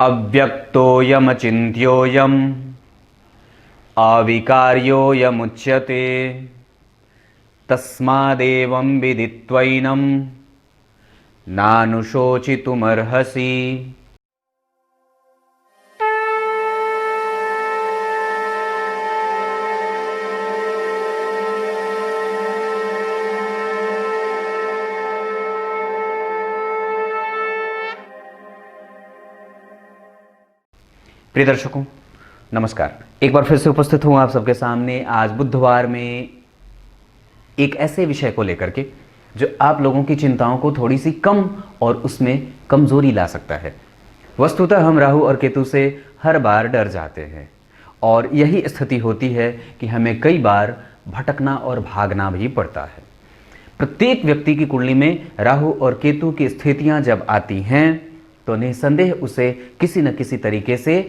अव्यक्तोऽयमचिन्त्योऽयम् अविकार्योऽयमुच्यते तस्मादेवं विदित्वैनं नानुशोचितुमर्हसि। प्रिय दर्शकों नमस्कार। एक बार फिर से उपस्थित हूँ आप सबके सामने आज बुधवार में एक ऐसे विषय को लेकर के जो आप लोगों की चिंताओं को थोड़ी सी कम और उसमें कमजोरी ला सकता है। वस्तुतः हम राहु और केतु से हर बार डर जाते हैं और यही स्थिति होती है कि हमें कई बार भटकना और भागना भी पड़ता है। प्रत्येक व्यक्ति की कुंडली में राहु और केतु की स्थितियां जब आती हैं तो निसंदेह उसे किसी न किसी तरीके से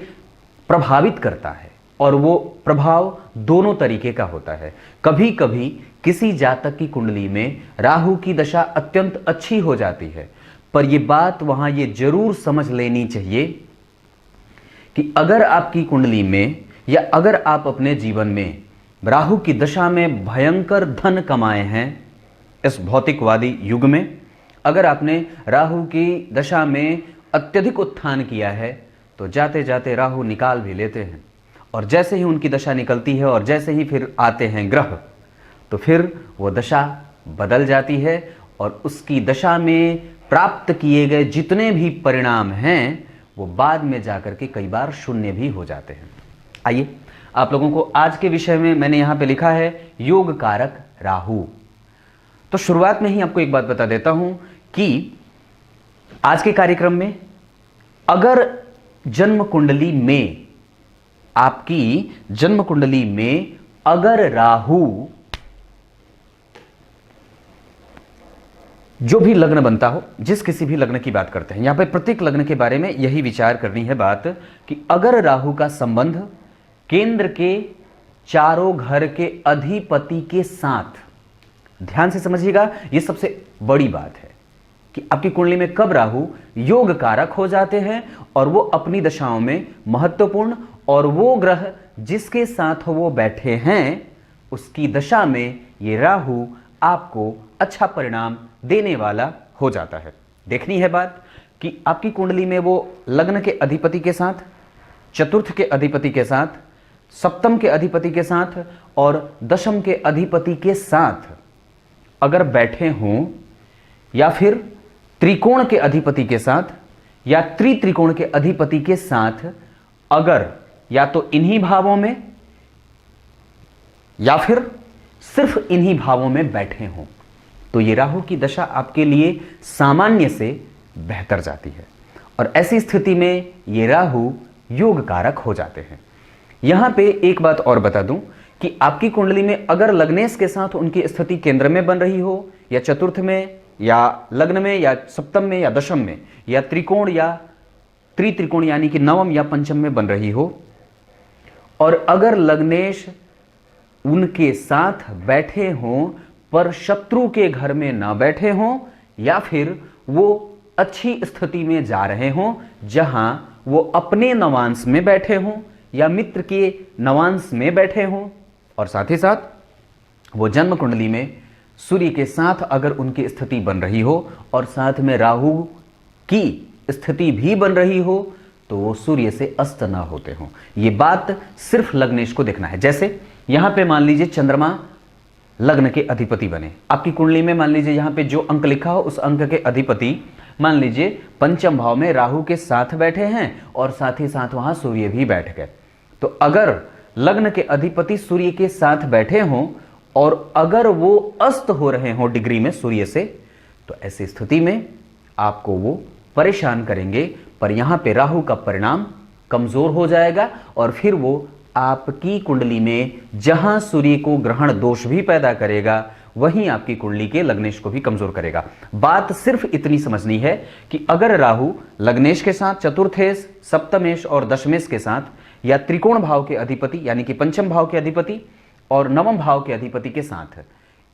प्रभावित करता है और वो प्रभाव दोनों तरीके का होता है। कभी कभी किसी जातक की कुंडली में राहु की दशा अत्यंत अच्छी हो जाती है, पर यह बात वहां ये जरूर समझ लेनी चाहिए कि अगर आपकी कुंडली में या अगर आप अपने जीवन में राहु की दशा में भयंकर धन कमाए हैं इस भौतिकवादी युग में, अगर आपने राहु की दशा में अत्यधिक उत्थान किया है तो जाते जाते राहु निकाल भी लेते हैं और जैसे ही उनकी दशा निकलती है और जैसे ही फिर आते हैं ग्रह तो फिर वो दशा बदल जाती है और उसकी दशा में प्राप्त किए गए जितने भी परिणाम हैं वो बाद में जाकर के कई बार शून्य भी हो जाते हैं। आइए आप लोगों को आज के विषय में मैंने यहां पे लिखा है योग कारक राहु। तो शुरुआत में ही आपको एक बात बता देता हूं कि आज के कार्यक्रम में अगर जन्म कुंडली में आपकी जन्म कुंडली में अगर राहु जो भी लग्न बनता हो, जिस किसी भी लग्न की बात करते हैं, यहां पे प्रत्येक लग्न के बारे में यही विचार करनी है बात कि अगर राहु का संबंध केंद्र के चारों घर के अधिपति के साथ, ध्यान से समझिएगा यह सबसे बड़ी बात है कि आपकी कुंडली में कब राहु योग कारक हो जाते हैं और वो अपनी दशाओं में महत्वपूर्ण और वो ग्रह जिसके साथ वो बैठे हैं उसकी दशा में ये राहु आपको अच्छा परिणाम देने वाला हो जाता है। देखनी है बात कि आपकी कुंडली में वो लग्न के अधिपति के साथ, चतुर्थ के अधिपति के साथ, सप्तम के अधिपति के साथ और दशम के अधिपति के साथ अगर बैठे हों या फिर त्रिकोण के अधिपति के साथ या त्रिकोण के अधिपति के साथ अगर या तो इन्हीं भावों में या फिर सिर्फ इन्हीं भावों में बैठे हों तो ये राहु की दशा आपके लिए सामान्य से बेहतर जाती है और ऐसी स्थिति में ये राहु योग कारक हो जाते हैं। यहां पे एक बात और बता दूं कि आपकी कुंडली में अगर लग्नेश के साथ उनकी स्थिति केंद्र में बन रही हो या चतुर्थ में या लग्न में या सप्तम में या दशम में या त्रिकोण या त्रिकोण यानी कि नवम या पंचम में बन रही हो और अगर लग्नेश उनके साथ बैठे हों पर शत्रु के घर में ना बैठे हों या फिर वो अच्छी स्थिति में जा रहे हों जहां वो अपने नवांश में बैठे हों या मित्र के नवांश में बैठे हों और साथ ही साथ वो जन्म कुंडली में सूर्य के साथ अगर उनकी स्थिति बन रही हो और साथ में राहु की स्थिति भी बन रही हो तो वो सूर्य से अस्त ना होते हो। ये बात सिर्फ लग्नेश को देखना है। जैसे यहां पे मान लीजिए चंद्रमा लग्न के अधिपति बने, आपकी कुंडली में मान लीजिए यहां पे जो अंक लिखा हो उस अंक के अधिपति मान लीजिए पंचम भाव में राहु के साथ बैठे हैं और साथ ही साथ वहां सूर्य भी बैठ गए। तो अगर लग्न के अधिपति सूर्य के साथ बैठे हों और अगर वो अस्त हो रहे हों डिग्री में सूर्य से तो ऐसी स्थिति में आपको वो परेशान करेंगे, पर यहां पे राहु का परिणाम कमजोर हो जाएगा और फिर वो आपकी कुंडली में जहां सूर्य को ग्रहण दोष भी पैदा करेगा वहीं आपकी कुंडली के लग्नेश को भी कमजोर करेगा। बात सिर्फ इतनी समझनी है कि अगर राहु लग्नेश के साथ चतुर्थेश, सप्तमेश और दशमेश के साथ या त्रिकोण भाव के अधिपति यानी कि पंचम भाव के अधिपति और नवम भाव के अधिपति के साथ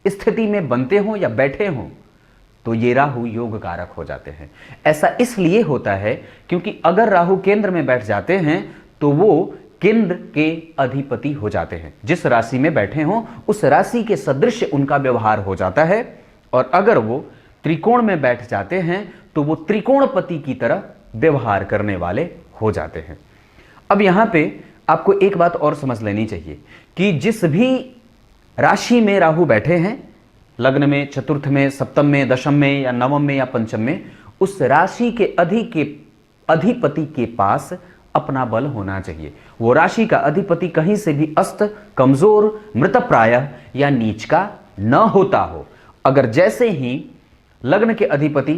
स्थिति में बनते हों या बैठे हों तो ये राहु योग कारक हो जाते हैं। ऐसा इसलिए होता है क्योंकि अगर राहु केंद्र में बैठ जाते हैं तो वो केंद्र के अधिपति हो जाते हैं। जिस राशि में बैठे हों उस राशि के सदृश उनका व्यवहार हो जाता है, और अगर वो त्रिकोण में बैठ जाते हैं तो वो त्रिकोणपति की तरह व्यवहार करने वाले हो जाते हैं। अब यहां पे आपको एक बात और समझ लेनी चाहिए कि जिस भी राशि में राहु बैठे हैं, लग्न में, चतुर्थ में, सप्तम में, दशम में या नवम में या पंचम में, उस राशि के अधिपति के पास अपना बल होना चाहिए। वो राशि का अधिपति कहीं से भी अस्त, कमजोर, मृतप्राय या नीच का न होता हो। अगर जैसे ही लग्न के अधिपति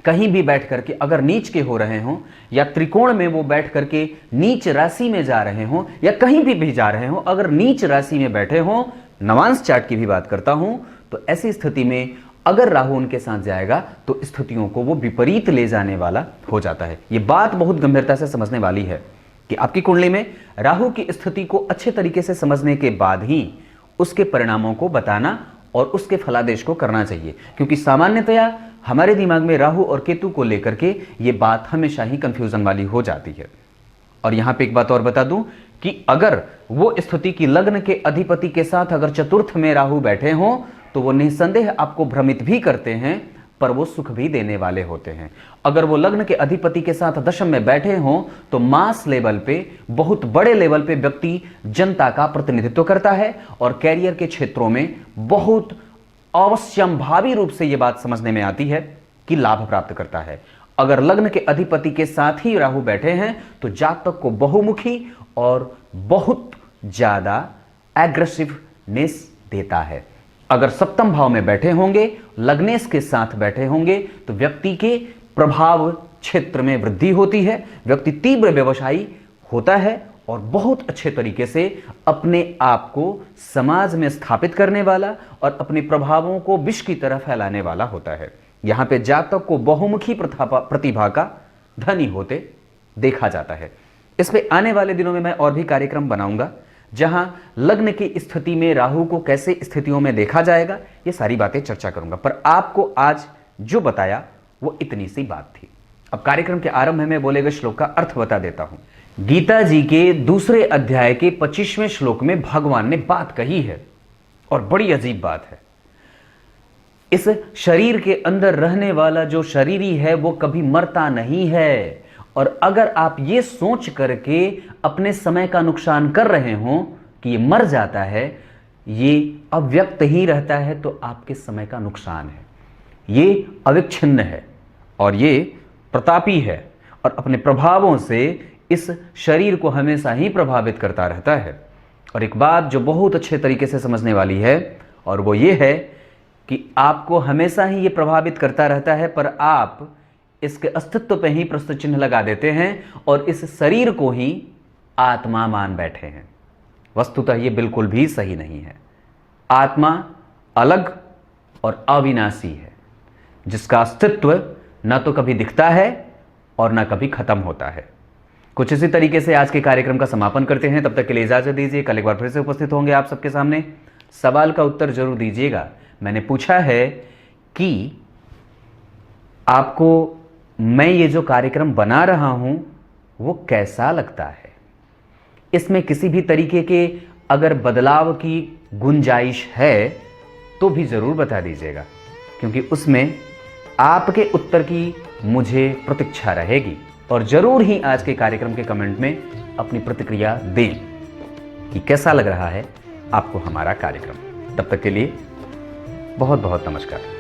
कहीं भी बैठ करके अगर नीच के हो रहे हों या त्रिकोण में वो बैठ करके नीच राशि में जा रहे हों या कहीं भी जा रहे हों, अगर नीच राशि में बैठे हों, नवांश चार्ट की भी बात करता हूं, तो ऐसी स्थिति में अगर राहु उनके साथ जाएगा तो स्थितियों को वो विपरीत ले जाने वाला हो जाता है। ये बात बहुत गंभीरता से समझने वाली है कि आपकी कुंडली में राहु की स्थिति को अच्छे तरीके से समझने के बाद ही उसके परिणामों को बताना और उसके फलादेश को करना चाहिए, क्योंकि सामान्यतया हमारे दिमाग में राहु और केतु को लेकर के ये बात हमेशा ही कंफ्यूजन वाली हो जाती है। और यहां पे एक बात और बता दूं कि अगर वो स्थिति की लग्न के अधिपति के साथ अगर चतुर्थ में राहु बैठे हों तो वो निसंदेह आपको भ्रमित भी करते हैं, पर वो सुख भी देने वाले होते हैं। अगर वो लग्न के अधिपति के साथ दशम में बैठे हों तो मास लेवल पे, बहुत बड़े लेवल पे व्यक्ति जनता का प्रतिनिधित्व करता है और कैरियर के क्षेत्रों में बहुत अवश्यंभावी रूप से ये बात समझने में आती है कि लाभ प्राप्त करता है। अगर लग्न के अधिपति के साथ ही राहु बैठे हैं तो जातक को बहुमुखी और बहुत ज्यादा एग्रेसिवनेस देता है। अगर सप्तम भाव में बैठे होंगे, लग्नेश के साथ बैठे होंगे, तो व्यक्ति के प्रभाव क्षेत्र में वृद्धि होती है, व्यक्ति तीव्र व्यवसायी होता है और बहुत अच्छे तरीके से अपने आप को समाज में स्थापित करने वाला और अपने प्रभावों को विश्व की तरह फैलाने वाला होता है। यहां पे जातक को बहुमुखी प्रतिभा का धनी होते देखा जाता है। इस पे आने वाले दिनों में मैं और भी कार्यक्रम बनाऊंगा जहां लग्न की स्थिति में राहु को कैसे स्थितियों में देखा जाएगा, ये सारी बातें चर्चा करूंगा। पर आपको आज जो बताया वो इतनी सी बात थी। अब कार्यक्रम के आरंभ में बोले गए श्लोक का अर्थ बता देता हूं। गीता जी के दूसरे अध्याय के 25वें श्लोक में भगवान ने बात कही है और बड़ी अजीब बात है। इस शरीर के अंदर रहने वाला जो शरीरी है वो कभी मरता नहीं है, और अगर आप ये सोच करके अपने समय का नुकसान कर रहे हो कि ये मर जाता है, ये अव्यक्त ही रहता है, तो आपके समय का नुकसान है। ये अविच्छिन्न है और ये प्रतापी है और अपने प्रभावों से इस शरीर को हमेशा ही प्रभावित करता रहता है। और एक बात जो बहुत अच्छे तरीके से समझने वाली है, और वो ये है कि आपको हमेशा ही ये प्रभावित करता रहता है, पर आप इसके अस्तित्व पे ही प्रश्न चिन्ह लगा देते हैं और इस शरीर को ही आत्मा मान बैठे हैं। वस्तुतः ये बिल्कुल भी सही नहीं है। आत्मा अलग और अविनाशी है, जिसका अस्तित्व न तो कभी दिखता है और न कभी खत्म होता है। कुछ इसी तरीके से आज के कार्यक्रम का समापन करते हैं। तब तक के लिए इजाजत दीजिए। कल एक बार फिर से उपस्थित होंगे आप सबके सामने। सवाल का उत्तर जरूर दीजिएगा। मैंने पूछा है कि आपको मैं ये जो कार्यक्रम बना रहा हूं वो कैसा लगता है, इसमें किसी भी तरीके के अगर बदलाव की गुंजाइश है तो भी जरूर बता दीजिएगा, क्योंकि उसमें आपके उत्तर की मुझे प्रतीक्षा रहेगी। और जरूर ही आज के कार्यक्रम के कमेंट में अपनी प्रतिक्रिया दें कि कैसा लग रहा है आपको हमारा कार्यक्रम। तब तक के लिए बहुत बहुत नमस्कार।